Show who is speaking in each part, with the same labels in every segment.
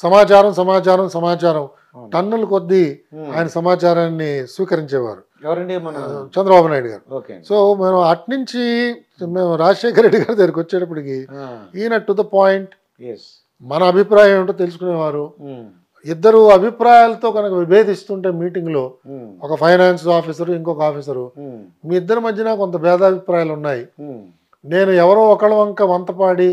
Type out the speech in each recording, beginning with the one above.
Speaker 1: సమాచారం సమాచారం సమాచారం టన్నుల కొద్దీ ఆయన సమాచారాన్ని స్వీకరించేవారు.
Speaker 2: ఎవరండి? మన
Speaker 1: చంద్రబాబు నాయుడు గారు.
Speaker 2: ఓకే.
Speaker 1: సో మేము అట్నుంచి మేము రాజశేఖర రెడ్డి గారి దగ్గరికి వచ్చేటప్పటికి ఈయన టు ద పాయింట్ మన అభిప్రాయం ఏంటో తెలుసుకునేవారు. ఇద్దరు అభిప్రాయాలతో కనుక విభేదిస్తుంటే మీటింగ్లో ఒక ఫైనాన్స్ ఆఫీసరు ఇంకొక ఆఫీసరు మీ ఇద్దరి మధ్యన కొంత భేదాభిప్రాయాలు ఉన్నాయి, నేను ఎవరో ఒకళ్ళ వంతపాడి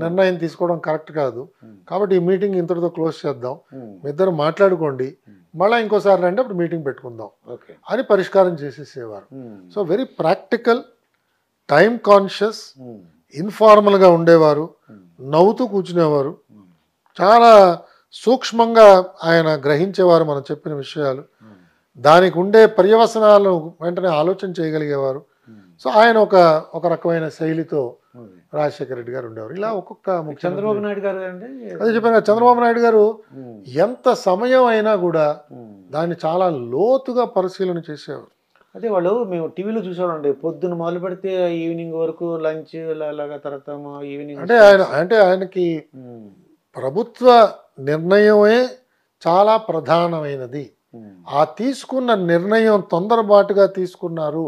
Speaker 1: నిర్ణయం తీసుకోవడం కరెక్ట్ కాదు, కాబట్టి ఈ మీటింగ్ ఇంతటితో క్లోజ్ చేద్దాం, మీ ఇద్దరు మాట్లాడుకోండి, మళ్ళీ ఇంకోసారి రండి అప్పుడు మీటింగ్ పెట్టుకుందాం అని పరిష్కారం చేసేసేవారు. So very practical, time conscious, ఇన్ఫార్మల్గా ఉండేవారు, నవ్వుతూ కూర్చునేవారు, చాలా సూక్ష్మంగా ఆయన గ్రహించేవారు మనం చెప్పిన విషయాలు, దానికి ఉండే పర్యవసనాలను వెంటనే ఆలోచన చేయగలిగేవారు. సో ఆయన ఒక రకమైన శైలితో రాజశేఖర రెడ్డి గారు ఉండేవారు. ఇలా ఒక్కొక్క
Speaker 2: చంద్రబాబు నాయుడు గారు అండి
Speaker 1: అదే చెప్పాను. చంద్రబాబు నాయుడు గారు ఎంత సమయం అయినా కూడా దాన్ని చాలా లోతుగా పరిశీలన చేసేవారు.
Speaker 2: అదే వాళ్ళు మేము టీవీలో చూసామండి, పొద్దున్న మొదలు పెడితే ఈవినింగ్ వరకు లంచ్ అలాగా, తర్వాత ఈవినింగ్
Speaker 1: అంటే ఆయనకి ప్రభుత్వ నిర్ణయమే చాలా ప్రధానమైనది. ఆ తీసుకున్న నిర్ణయం తొందరపాటుగా తీసుకున్నారు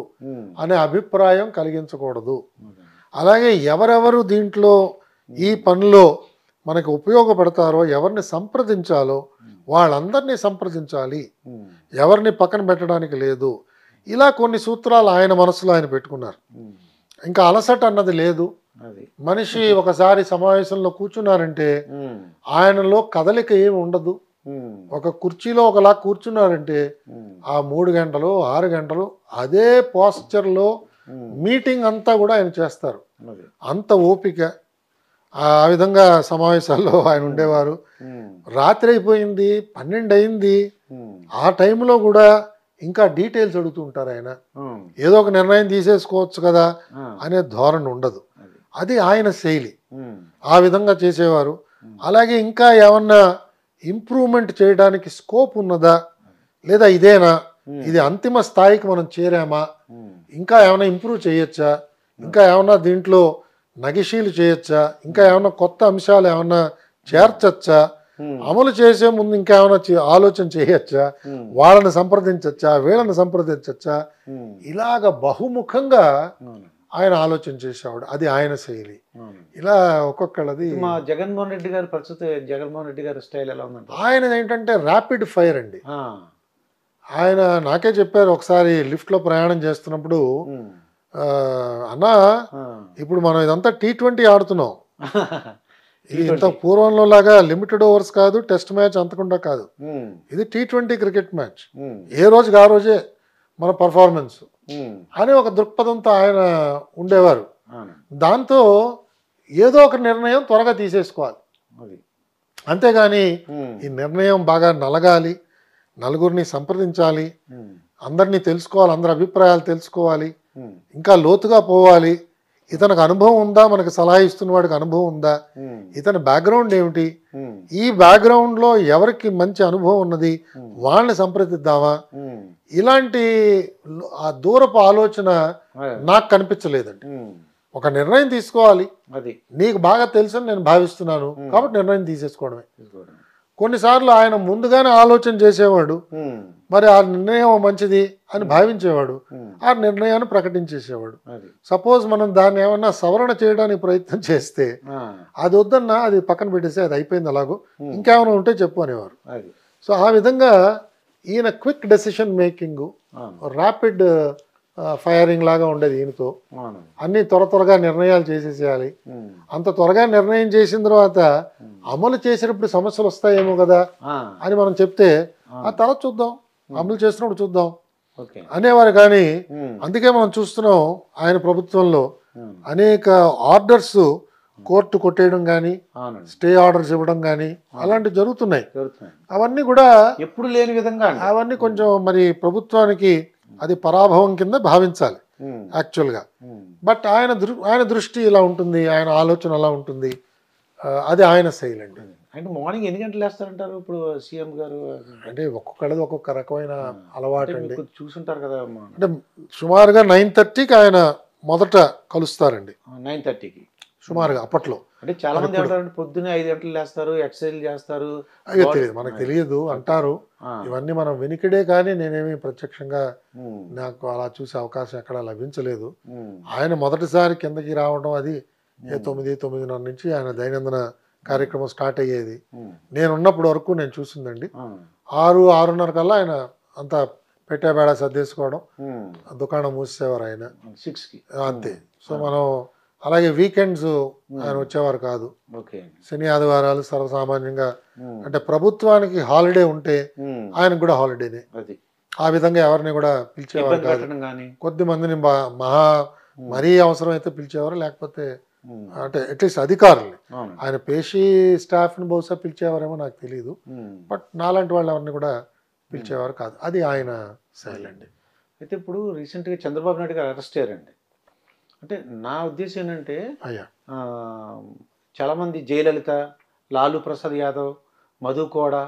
Speaker 1: అనే అభిప్రాయం కలిగించకూడదు. అలాగే ఎవరెవరు దీంట్లో ఈ పనిలో మనకు ఉపయోగపడతారో, ఎవరిని సంప్రదించాలో వాళ్ళందరినీ సంప్రదించాలి, ఎవరిని పక్కన పెట్టడానికి లేదు. ఇలా కొన్ని సూత్రాలు ఆయన మనసులో ఆయన పెట్టుకున్నారు. ఇంకా అలసట అన్నది లేదు. మనిషి ఒకసారి సమావేశంలో కూర్చున్నారంటే ఆయనలో కదలిక ఏమి ఉండదు. ఒక కుర్చీలో ఒకలా కూర్చున్నారంటే ఆ 3 గంటలు 6 గంటలు అదే పోస్చర్లో మీటింగ్ అంతా కూడా ఆయన చేస్తారు. అంత ఓపిక, ఆ విధంగా సమావేశాల్లో ఆయన ఉండేవారు. రాత్రి అయిపోయింది, 12 అయింది, ఆ టైంలో కూడా ఇంకా డీటెయిల్స్ అడుగుతూ ఉంటారు ఆయన. ఏదో ఒక నిర్ణయం తీసేసుకోవచ్చు కదా అనే ధోరణి ఉండదు. అది ఆయన శైలి, ఆ విధంగా చేసేవారు. అలాగే ఇంకా ఏమన్నా ఇంప్రూవ్మెంట్ చేయడానికి స్కోప్ ఉన్నదా, లేదా ఇదేనా, ఇది అంతిమ స్థాయికి మనం చేరామా, ఇంకా ఏమైనా ఇంప్రూవ్ చేయొచ్చా, ఇంకా ఏమన్నా దీంట్లో నగిషీలు చేయొచ్చా, ఇంకా ఏమన్నా కొత్త అంశాలు ఏమన్నా చేర్చచ్చా, అమలు చేసే ముందు ఇంకా ఏమైనా ఆలోచన చేయొచ్చా, వాళ్ళని సంప్రదించచ్చా, వీళ్ళని సంప్రదించచ్చా, ఇలాగ బహుముఖంగా ఆయన ఆలోచన చేసేవాడు. అది ఆయన శైలి. ఇలా ఒక్కొక్కళ్ళది.
Speaker 2: మా జగన్మోహన్ రెడ్డి గారి పరిస్థితి, జగన్మోహన్ రెడ్డి గారి స్టైల్ ఎలా ఉందంటే
Speaker 1: ఆయన ఏంటంటే ర్యాపిడ్ ఫైర్ అండి. ఆయన నాకే చెప్పారు ఒకసారి లిఫ్ట్లో ప్రయాణం చేస్తున్నప్పుడు, అన్నా ఇప్పుడు మనం ఇదంతా T20 ఆడుతున్నాం, ఇంత పూర్వంలో లాగా లిమిటెడ్ ఓవర్స్ కాదు, టెస్ట్ మ్యాచ్ అంతకుండా కాదు, ఇది T20 క్రికెట్ మ్యాచ్, ఏ రోజుకి ఆ రోజే మన పర్ఫార్మెన్స్ అని ఒక దృక్పథంతో ఆయన ఉండేవారు. దాంతో ఏదో ఒక నిర్ణయం త్వరగా తీసేసుకోవాలి, అంతేగాని ఈ నిర్ణయం బాగా నలగాలి, నలుగురిని సంప్రదించాలి, అందరినీ తెలుసుకోవాలి, అందరి అభిప్రాయాలు తెలుసుకోవాలి, ఇంకా లోతుగా పోవాలి, ఇతనికి అనుభవం ఉందా, మనకు సలహా ఇస్తున్న వాడికి అనుభవం ఉందా, ఇతని బ్యాక్గ్రౌండ్ ఏమిటి, ఈ బ్యాక్గ్రౌండ్లో ఎవరికి మంచి అనుభవం ఉన్నది వాళ్ళని సంప్రదిద్దామా, ఇలాంటి ఆ దూరపు ఆలోచన నాకు కనిపించలేదండి. ఒక నిర్ణయం తీసుకోవాలి, అది నీకు బాగా తెలుసని నేను భావిస్తున్నాను కాబట్టి నిర్ణయం తీసేసుకోవడమే. కొన్నిసార్లు ఆయన ముందుగానే ఆలోచన చేసేవాడు, మరి ఆ నిర్ణయం మంచిది అని భావించేవాడు, ఆ నిర్ణయాన్ని ప్రకటించేసేవాడు. సపోజ్ మనం దాన్ని ఏమన్నా సవరణ చేయడానికి ప్రయత్నం చేస్తే అది వద్దన్నా అది పక్కన పెట్టేసి అది అయిపోయింది అలాగో, ఇంకేమైనా ఉంటే చెప్పు అనేవారు. సో ఆ విధంగా ఈయన quick decision making, rapid firing లాగా ఉండేది ఈయనతో. అన్ని త్వరగా నిర్ణయాలు చేసేసేయాలి. అంత త్వరగా నిర్ణయం చేసిన తర్వాత అమలు చేసేటప్పుడు సమస్యలు వస్తాయేమో కదా అని మనం చెప్తే ఆ తర్వాత చూద్దాం, అమలు చేసినప్పుడు చూద్దాం అనేవారు. కానీ అందుకే మనం చూస్తున్నాం ఆయన ప్రభుత్వంలో అనేక ఆర్డర్స్ కోర్టు కొట్టేయడం కానీ, స్టే ఆర్డర్స్ ఇవ్వడం కానీ అలాంటివి జరుగుతున్నాయి. అవన్నీ కూడా
Speaker 2: ఎప్పుడు లేని విధంగా,
Speaker 1: అవన్నీ కొంచెం మరి ప్రభుత్వానికి అది పరాభవం కింద భావించాలి యాక్చువల్గా. బట్ ఆయన దృష్టి ఇలా ఉంటుంది, ఆయన ఆలోచన అలా ఉంటుంది, అది ఆయన శైలి అండి.
Speaker 2: అంటే మార్నింగ్ ఎన్ని గంటలు వేస్తారంటారు ఇప్పుడు సీఎం గారు?
Speaker 1: అంటే ఒక్కొక్కళ్ళది ఒక్కొక్క రకమైన అలవాటు అండి.
Speaker 2: చూసుంటారు కదా,
Speaker 1: అంటే సుమారుగా 9:30కి ఆయన మొదట కలుస్తారండి.
Speaker 2: 9:30కి
Speaker 1: సుమారుగా అప్పట్లో.
Speaker 2: అంటే చాలా మంది ఏమంటారంటే పొద్దున్నే 5 గంటలు లేస్తారు, ఎక్సర్సైజ్ చేస్తారు.
Speaker 1: అయ్యో తెలియదు, మనకు తెలియదు అంటారు. ఇవన్నీ మనం వెనికిడే, కానీ నేనేమి ప్రత్యక్షంగా నాకు అలా చూసే అవకాశం ఎక్కడ లభించలేదు. ఆయన మొదటిసారి కిందకి రావడం అది 9:30 నుంచి ఆయన దైనందిన కార్యక్రమం స్టార్ట్ అయ్యేది. నేనున్నప్పటి వరకు నేను చూసిందండి. 6-6:30 కల్లా ఆయన అంతా పెట్టేబేడ సర్దేసుకోవడం, దుకాణం మూసేవారు ఆయన
Speaker 2: 6కి
Speaker 1: అంతే. సో మనం అలాగే వీకెండ్స్ ఆయన వచ్చేవారు కాదు. శని ఆదివారాలు సర్వసామాన్యంగా, అంటే ప్రభుత్వానికి హాలిడే ఉంటే ఆయనకు కూడా హాలిడేనే. ఆ విధంగా ఎవరిని కూడా పిలిచేవారు కాదు. కొద్ది మందిని మరీ అవసరం అయితే పిలిచేవారు, లేకపోతే అంటే అట్లీస్ట్ అధికారుల్ని, ఆయన పేషీ స్టాఫ్ని బహుశా పిలిచేవారేమో నాకు తెలియదు. బట్ నాలాంటి వాళ్ళు ఎవరిని కూడా పిలిచేవారు కాదు. అది ఆయన శైలి అండి.
Speaker 2: అయితే ఇప్పుడు రీసెంట్గా చంద్రబాబు నాయుడు గారు అరెస్ట్ అయ్యారండి. అంటే నా ఉద్దేశం ఏంటంటే, చాలామంది జయలలిత, లాలూ ప్రసాద్ యాదవ్, మధు కోడా,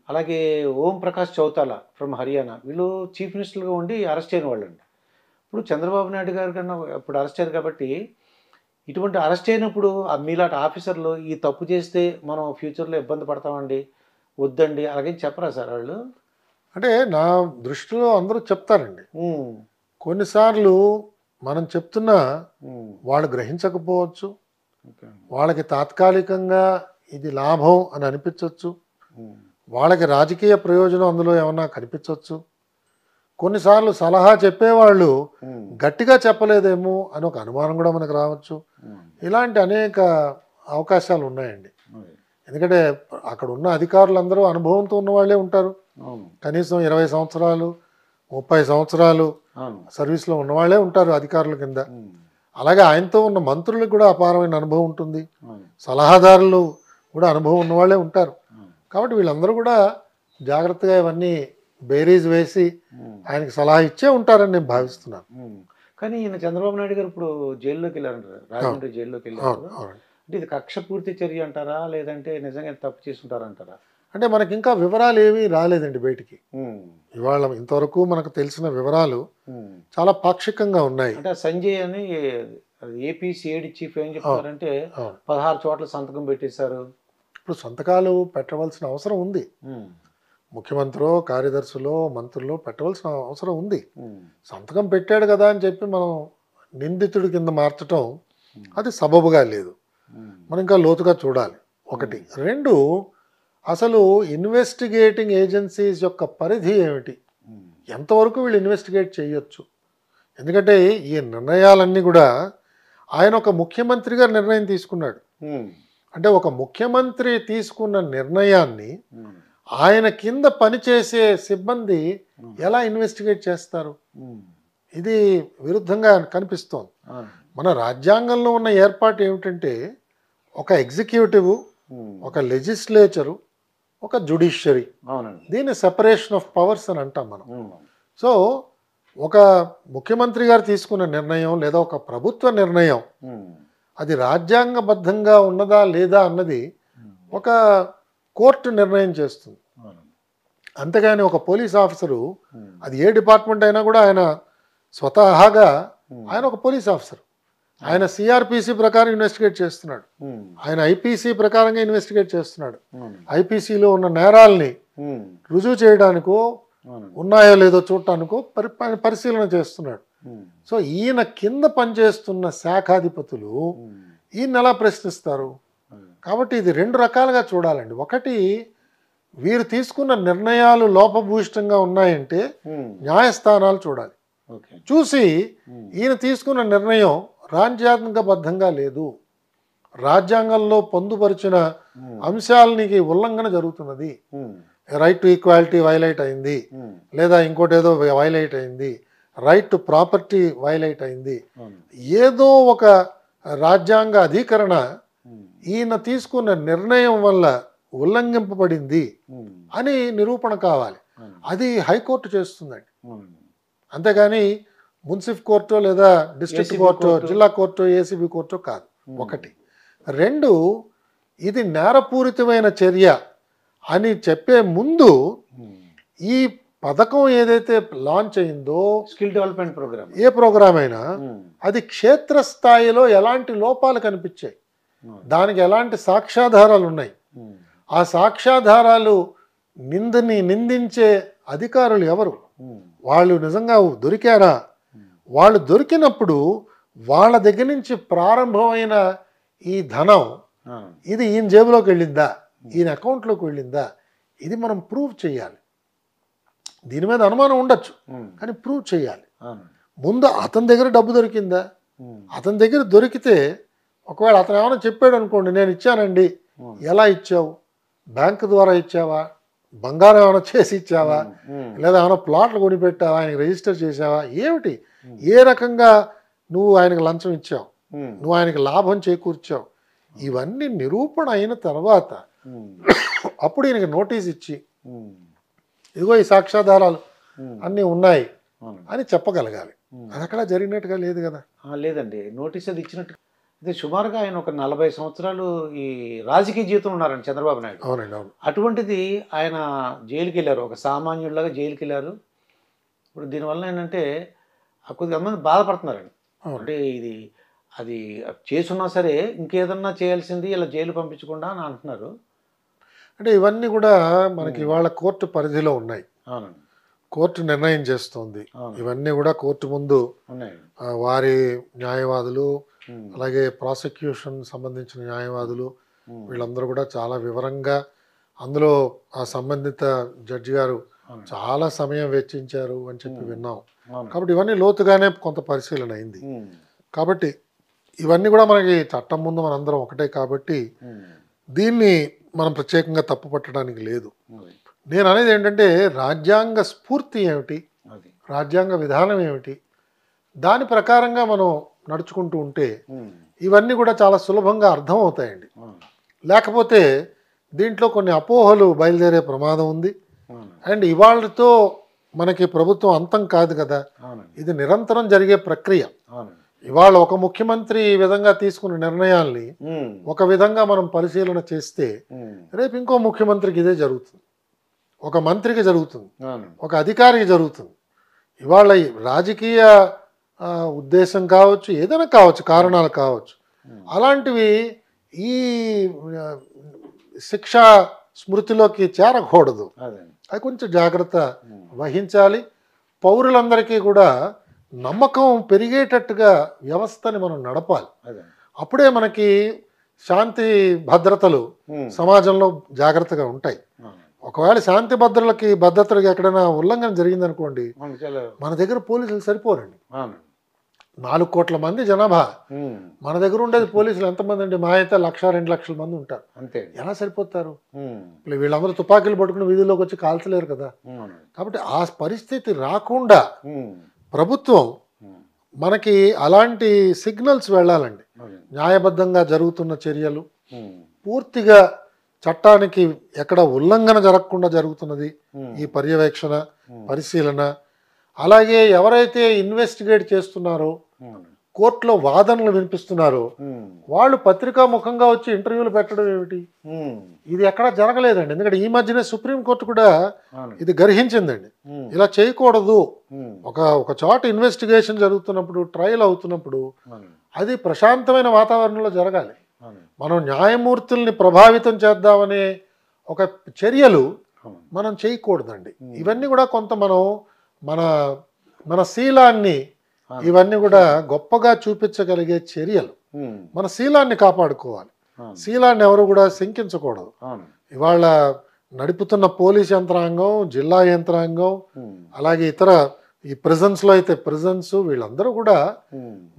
Speaker 2: అలాగే ఓం ప్రకాష్ చౌతాలా ఫ్రమ్ హర్యానా, వీళ్ళు చీఫ్ మినిస్టర్గా ఉండి అరెస్ట్ అయిన వాళ్ళు అండి. ఇప్పుడు చంద్రబాబు నాయుడు గారి కన్నా ఇప్పుడు అరెస్ట్ అయ్యారు కాబట్టి, ఇటువంటి అరెస్ట్ అయినప్పుడు మీలాంటి ఆఫీసర్లు ఈ తప్పు చేస్తే మనం ఫ్యూచర్లో ఇబ్బంది పడతామండి, వద్దండి అలాగే చెప్పరా సార్ వాళ్ళు?
Speaker 1: అంటే నా దృష్టిలో అందరూ చెప్తారండి. కొన్నిసార్లు మనం చెప్తున్నా వాళ్ళు గ్రహించకపోవచ్చు, వాళ్ళకి తాత్కాలికంగా ఇది లాభం అని అనిపించవచ్చు, వాళ్ళకి రాజకీయ ప్రయోజనం అందులో ఏమన్నా కనిపించవచ్చు. కొన్నిసార్లు సలహా చెప్పేవాళ్ళు గట్టిగా చెప్పలేదేమో అని ఒక అనుమానం కూడా మనకు రావచ్చు. ఇలాంటి అనేక అవకాశాలు ఉన్నాయండి. ఎందుకంటే అక్కడ ఉన్న అధికారులందరూ అనుభవంతో ఉన్న వాళ్ళే ఉంటారు. కనీసం 20 సంవత్సరాలు 30 సంవత్సరాలు సర్వీస్లో ఉన్నవాళ్లే ఉంటారు అధికారుల కింద. అలాగే ఆయనతో ఉన్న మంత్రులకు కూడా అపారమైన అనుభవం ఉంటుంది, సలహాదారులు కూడా అనుభవం ఉన్నవాళ్లే ఉంటారు. కాబట్టి వీళ్ళందరూ కూడా జాగ్రత్తగా ఇవన్నీ బేరీజ్ వేసి ఆయనకి సలహా ఇచ్చే ఉంటారని నేను భావిస్తున్నాను.
Speaker 2: కానీ ఈయన చంద్రబాబు నాయుడు గారు ఇప్పుడు జైల్లోకి వెళ్ళారంటారు, రాజమండ్రి జైల్లోకి వెళ్ళారు. అంటే ఇది కక్ష పూర్తి చర్య అంటారా, లేదంటే నిజంగా తప్పు చేసుకుంటారంటారా?
Speaker 1: అంటే మనకి ఇంకా వివరాలు ఏమీ రాలేదండి బయటికి. ఇవాళ ఇంతవరకు మనకు తెలిసిన వివరాలు చాలా పాక్షికంగా ఉన్నాయి.
Speaker 2: అంటే సంజయ్ అని ఏపీ సిఐడి చీఫ్ ఏం చెప్తారంటే 16 చోట్ల సంతకం పెట్టేశారు.
Speaker 1: ఇప్పుడు సంతకాలు పెట్టవలసిన అవసరం ఉంది, ముఖ్యమంత్రి కార్యదర్శులు మంత్రులు పెట్టవలసిన అవసరం ఉంది. సంతకం పెట్టాడు కదా అని చెప్పి మనం నిందితుడి కింద మార్చడం అది సబబుగా లేదు. మనం ఇంకా లోతుగా చూడాలి. ఒకటి. రెండు, అసలు ఇన్వెస్టిగేటింగ్ ఏజెన్సీస్ యొక్క పరిధి ఏమిటి, ఎంతవరకు వీళ్ళు ఇన్వెస్టిగేట్ చేయొచ్చు? ఎందుకంటే ఈ నిర్ణయాలన్నీ కూడా ఆయన ఒక ముఖ్యమంత్రిగా నిర్ణయం తీసుకున్నాడు. అంటే ఒక ముఖ్యమంత్రి తీసుకున్న నిర్ణయాన్ని ఆయన కింద పనిచేసే సిబ్బంది ఎలా ఇన్వెస్టిగేట్ చేస్తారు? ఇది విరుద్ధంగా కనిపిస్తోంది. మన రాజ్యాంగంలో ఉన్న ఏర్పాటు ఏమిటంటే ఒక ఎగ్జిక్యూటివ్, ఒక లెజిస్లేచరు, ఒక జ్యుడిషియరీ. దీన్ని సెపరేషన్ ఆఫ్ పవర్స్ అని అంటాం మనం. సో ఒక ముఖ్యమంత్రి గారు తీసుకున్న నిర్ణయం లేదా ఒక ప్రభుత్వ నిర్ణయం అది రాజ్యాంగబద్ధంగా ఉన్నదా లేదా అన్నది ఒక కోర్టు నిర్ణయం చేస్తుంది. అంతేగాని ఒక పోలీస్ ఆఫీసరు, అది ఏ డిపార్ట్మెంట్ అయినా కూడా ఆయన స్వతహాగా ఆయన ఒక పోలీస్ ఆఫీసర్, ఆయన సిఆర్పిసి ప్రకారం ఇన్వెస్టిగేట్ చేస్తున్నాడు, ఆయన ఐపీసీ ప్రకారంగా ఇన్వెస్టిగేట్ చేస్తున్నాడు. ఐపీసీలో ఉన్న నేరాల్ని రుజువు చేయడానికో ఉన్నాయో లేదో చూడటానికో పరిశీలన చేస్తున్నాడు. సో ఈయన కింద పనిచేస్తున్న శాఖాధిపతులు ఈయన ఎలా ప్రశ్నిస్తారు? కాబట్టి ఇది రెండు రకాలుగా చూడాలండి. ఒకటి, వీరు తీసుకున్న నిర్ణయాలు లోపభూయిష్టంగా ఉన్నాయంటే న్యాయస్థానాలు చూడాలి. చూసి ఈయన తీసుకున్న నిర్ణయం రాజ్యాంగబద్ధంగా లేదు, రాజ్యాంగంలో పొందుపరిచిన అంశాలకి ఉల్లంఘన జరుగుతున్నది, రైట్ టు ఈక్వాలిటీ వైలేట్ అయింది, లేదా ఇంకోటి ఏదో వైలేట్ అయింది, రైట్ టు ప్రాపర్టీ వైలేట్ అయింది, ఏదో ఒక రాజ్యాంగ అధికరణ ఈయన తీసుకున్న నిర్ణయం వల్ల ఉల్లంఘింపబడింది అని నిరూపణ కావాలి. అది హైకోర్టు చేస్తుందండి. అంతేగాని మున్సిఫ్ కోర్టు లేదా డిస్ట్రిక్ట్ కోర్టు, జిల్లా కోర్టు, ఏసీబీ కోర్టు కాదు. ఒకటి. రెండు, ఇది నేరపూరితమైన చర్య అని చెప్పే ముందు ఈ పథకం ఏదైతే లాంచ్ అయిందో,
Speaker 2: స్కిల్ డెవలప్మెంట్ ప్రోగ్రామ్,
Speaker 1: ఏ ప్రోగ్రామ్ అయినా అది క్షేత్రస్థాయిలో ఎలాంటి లోపాలు కనిపించాయి, దానికి ఎలాంటి సాక్ష్యాధారాలు ఉన్నాయి, ఆ సాక్ష్యాధారాలు నిందించే అధికారులు ఎవరు, వాళ్ళు నిజంగా దొరికారా, వాళ్ళు దొరికినప్పుడు వాళ్ళ దగ్గర నుంచి ప్రారంభమైన ఈ ధనం ఇది ఈయన జేబులోకి వెళ్ళిందా, ఈయన అకౌంట్లోకి వెళ్ళిందా, ఇది మనం ప్రూవ్ చేయాలి. దీని మీద అనుమానం ఉండొచ్చు కానీ ప్రూవ్ చేయాలి. ముందు అతని దగ్గర డబ్బు దొరికిందా, అతని దగ్గర దొరికితే ఒకవేళ అతను ఏమైనా చెప్పాడు అనుకోండి, నేను ఇచ్చానండి, ఎలా ఇచ్చావు, బ్యాంకు ద్వారా ఇచ్చావా, బంగారం ఏమైనా చేసి ఇచ్చావా, లేదా ఏమైనా ప్లాట్లు కొనిపెట్టావా, ఆయనకి రిజిస్టర్ చేసావా, ఏమిటి, ఏ రకంగా నువ్వు ఆయనకు లంచం ఇచ్చావు, నువ్వు ఆయనకి లాభం చేకూర్చావు, ఇవన్నీ నిరూపణ అయిన తర్వాత అప్పుడు ఈయనకి నోటీస్ ఇచ్చి ఇదిగో ఈ సాక్ష్యాధారాలు అన్నీ ఉన్నాయి అని చెప్పగలగాలి. అది అక్కడ జరిగినట్టుగా లేదు కదా.
Speaker 2: లేదండి, నోటీస్ అది ఇచ్చినట్టు. అయితే సుమారుగా ఆయన ఒక 40 సంవత్సరాలు ఈ రాజకీయ జీవితం ఉన్నారండి చంద్రబాబు నాయుడు.
Speaker 1: అవునండి, అవును.
Speaker 2: అటువంటిది ఆయన జైలుకి వెళ్ళారు, ఒక సామాన్యుడిలాగా జైలుకి వెళ్ళారు. ఇప్పుడు దీనివల్ల ఏంటంటే కొద్దిగా మంది బాధపడుతున్నారండి. అంటే ఇది అది చేసున్నా సరే ఇంకేదన్నా చేయాల్సింది ఇలా జైలు పంపించకుండా అని అంటున్నారు.
Speaker 1: అంటే ఇవన్నీ కూడా మనకి ఇవాళ కోర్టు పరిధిలో ఉన్నాయి.
Speaker 2: అవునండి,
Speaker 1: కోర్టు నిర్ణయం చేస్తోంది. ఇవన్నీ కూడా కోర్టు ముందు వారి న్యాయవాదులు, అలాగే ప్రాసిక్యూషన్ సంబంధించిన న్యాయవాదులు, వీళ్ళందరూ కూడా చాలా వివరంగా అందులో ఆ సంబంధిత జడ్జి గారు చాలా సమయం వెచ్చించారు అని చెప్పి విన్నాం. కాబట్టి ఇవన్నీ లోతుగానే కొంత పరిశీలన అయింది. కాబట్టి ఇవన్నీ కూడా మనకి చట్టం ముందు మనందరం ఒకటే కాబట్టి దీన్ని మనం ప్రత్యేకంగా తప్పు పట్టడానికి లేదు. నేను అనేది ఏంటంటే రాజ్యాంగ స్ఫూర్తి ఏమిటి, రాజ్యాంగ విధానం ఏమిటి, దాని ప్రకారంగా మనం నడుచుకుంటూ ఉంటే ఇవన్నీ కూడా చాలా సులభంగా అర్థం అవుతాయండి. లేకపోతే దీంట్లో కొన్ని అపోహలు బయలుదేరే ప్రమాదం ఉంది. అండ్ ఇవాళతో మనకి ప్రభుత్వం అంతం కాదు కదా, ఇది నిరంతరం జరిగే ప్రక్రియ. ఇవాళ ఒక ముఖ్యమంత్రి ఈ విధంగా తీసుకున్న నిర్ణయాల్ని ఒక విధంగా మనం పరిశీలన చేస్తే రేపు ఇంకో ముఖ్యమంత్రికి ఇదే జరుగుతుంది, ఒక మంత్రికి జరుగుతుంది, ఒక అధికారికి జరుగుతుంది. ఇవాళ రాజకీయ ఉద్దేశం కావచ్చు, ఏదైనా కావచ్చు, కారణాలు కావచ్చు, అలాంటివి ఈ శిక్షా స్మృతిలోకి చేరకూడదు. అది కొంచెం జాగ్రత్త వహించాలి. పౌరులందరికీ కూడా నమ్మకం పెరిగేటట్టుగా వ్యవస్థని మనం నడపాలి. అప్పుడే మనకి శాంతి భద్రతలు సమాజంలో జాగ్రత్తగా ఉంటాయి. ఒకవేళ శాంతి భద్రతలకి ఎక్కడైనా ఉల్లంఘన జరిగిందనుకోండి, మన దగ్గర పోలీసులు సరిపోరండి. 4 కోట్ల మంది జనాభా, మన దగ్గర ఉండేది పోలీసులు ఎంతమంది అండి, మా అయితే 1-2 లక్షల మంది ఉంటారు. అంతే, ఎలా సరిపోతారు? వీళ్ళందరూ తుపాకీలు పట్టుకుని వీధుల్లోకి వచ్చి కాల్చలేరు కదా. కాబట్టి ఆ పరిస్థితి రాకుండా ప్రభుత్వం మనకి అలాంటి సిగ్నల్స్ వెళ్ళాలండి. న్యాయబద్ధంగా జరుగుతున్న చర్యలు, పూర్తిగా చట్టానికి ఎక్కడ ఉల్లంఘన జరగకుండా జరుగుతున్నది ఈ పర్యవేక్షణ, పరిశీలన. అలాగే ఎవరైతే ఇన్వెస్టిగేట్ చేస్తున్నారో, కోర్టులో వాదనలు వినిపిస్తున్నారో, వాళ్ళు పత్రికా ముఖంగా వచ్చి ఇంటర్వ్యూలు పెట్టడం ఏమిటి, ఇది ఎక్కడా జరగలేదండి. ఎందుకంటే ఈ మధ్యనే సుప్రీంకోర్టు కూడా ఇది గర్హించిందండి, ఇలా చేయకూడదు. ఒక చోట ఇన్వెస్టిగేషన్ జరుగుతున్నప్పుడు, ట్రయల్ అవుతున్నప్పుడు అది ప్రశాంతమైన వాతావరణంలో జరగాలి. మనం న్యాయమూర్తుల్ని ప్రభావితం చేద్దామనే ఒక చర్యలు మనం చేయకూడదండి. ఇవన్నీ కూడా కొంత మనం మన శీలాన్ని, ఇవన్నీ కూడా గొప్పగా చూపించగలిగే చర్యలు. మన శీలాన్ని కాపాడుకోవాలి. శీలాన్ని ఎవరు కూడా శంకించకూడదు. ఇవాళ నడుపుతున్న పోలీస్ యంత్రాంగం, జిల్లా యంత్రాంగం, అలాగే ఇతర ఈ ప్రిజన్స్లో అయితే ప్రిజన్స్, వీళ్ళందరూ కూడా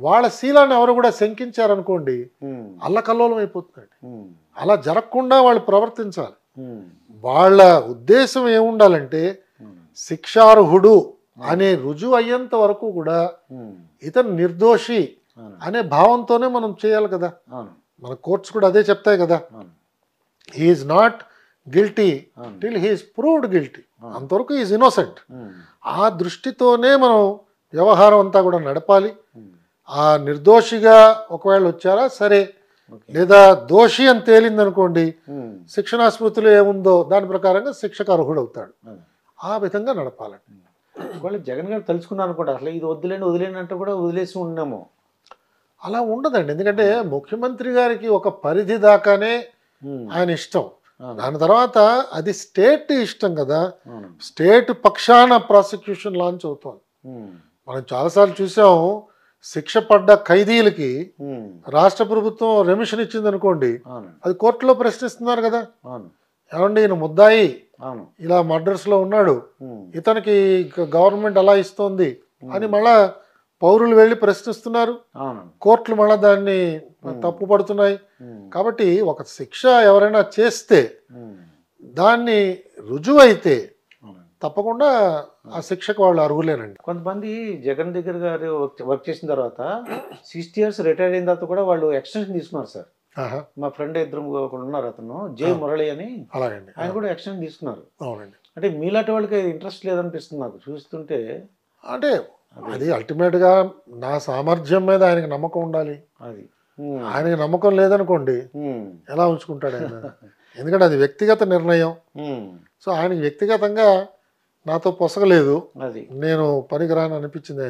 Speaker 1: వాళ్ళ శీలాన్ని ఎవరు కూడా శంకించారనుకోండి, అల్లకల్లోలం అయిపోతుందండి. అలా జరగకుండా వాళ్ళు ప్రవర్తించాలి. వాళ్ళ ఉద్దేశం ఏముండాలంటే శిక్షార్హుడు అనే రుజువు అయ్యేంత వరకు కూడా ఇతను నిర్దోషి అనే భావంతోనే మనం చేయాలి కదా. మన కోర్ట్స్ కూడా అదే చెప్తాయి కదా, he's not guilty till he's proved guilty, అంతవరకు ఈజ్ ఇన్నోసెంట్. ఆ దృష్టితోనే మనం వ్యవహారం అంతా కూడా నడపాలి. ఆ నిర్దోషిగా ఒకవేళ వచ్చారా సరే, లేదా దోషి అని తేలిందనుకోండి, శిక్షణా స్మృతిలో ఏముందో దాని ప్రకారంగా శిక్షకు అర్హుడవుతాడు. ఆ విధంగా నడపాలండి.
Speaker 2: వాళ్ళు జగన్ గారు తలుచుకున్నారు అనుకోండి, అసలు ఇది వదిలేండి అంటే కూడా వదిలేసి ఉన్నాము.
Speaker 1: అలా ఉండదండి. ఎందుకంటే ముఖ్యమంత్రి గారికి ఒక పరిధి దాకానే ఆయన ఇష్టం. దాని తర్వాత అది స్టేట్ ఇష్టం కదా. స్టేట్ పక్షాన ప్రాసిక్యూషన్ లాంచ్ అవుతోంది. మనం చాలాసార్లు చూసాం, శిక్ష పడ్డ ఖైదీలకి రాష్ట్ర ప్రభుత్వం రెమిషన్ ఇచ్చింది అనుకోండి, అది కోర్టులో ప్రశ్నిస్తున్నారు కదా. ఏమండి, ఈయన ముద్దాయి ఇలా మర్డర్స్లో ఉన్నాడు, ఇతనికి గవర్నమెంట్ అలా ఇస్తోంది అని మళ్ళా పౌరులు వెళ్ళి ప్రశ్నిస్తున్నారు. కోర్టులు మళ్ళా దాన్ని తప్పు పడుతున్నాయి. కాబట్టి ఒక శిక్ష ఎవరైనా చేస్తే దాన్ని రుజువైతే తప్పకుండా ఆ శిక్షకు వాళ్ళు అర్హులేనండి.
Speaker 2: కొంతమంది జగన్ దగ్గర గారు వర్క్ చేసిన తర్వాత 60 years రిటైర్ అయిన తర్వాత కూడా వాళ్ళు ఎక్స్టెన్షన్ తీసుకున్నారు సార్. మా ఫ్రెండ్ ఇద్దరు ఒకరు ఉన్నారు, అతను జే మురళి అని.
Speaker 1: అలాగండి.
Speaker 2: ఆయన కూడా ఎక్స్టెన్షన్ తీసుకున్నారు.
Speaker 1: అవునండి.
Speaker 2: అంటే మీలాంటి వాళ్ళకి ఇంట్రెస్ట్ లేదనిపిస్తుంది నాకు చూస్తుంటే.
Speaker 1: అంటే అది అల్టిమేట్గా నా సామర్థ్యం మీద ఆయనకి నమ్మకం ఉండాలి.
Speaker 2: అది
Speaker 1: ఆయనకి నమ్మకం లేదనుకోండి, ఎలా ఉంచుకుంటాడు ఆయన? ఎందుకంటే అది వ్యక్తిగత నిర్ణయం. సో ఆయనకి వ్యక్తిగతంగా నాతో పొసగలేదు,
Speaker 2: అది
Speaker 1: నేను పనికిరాని అనిపించింది ఆయనకి.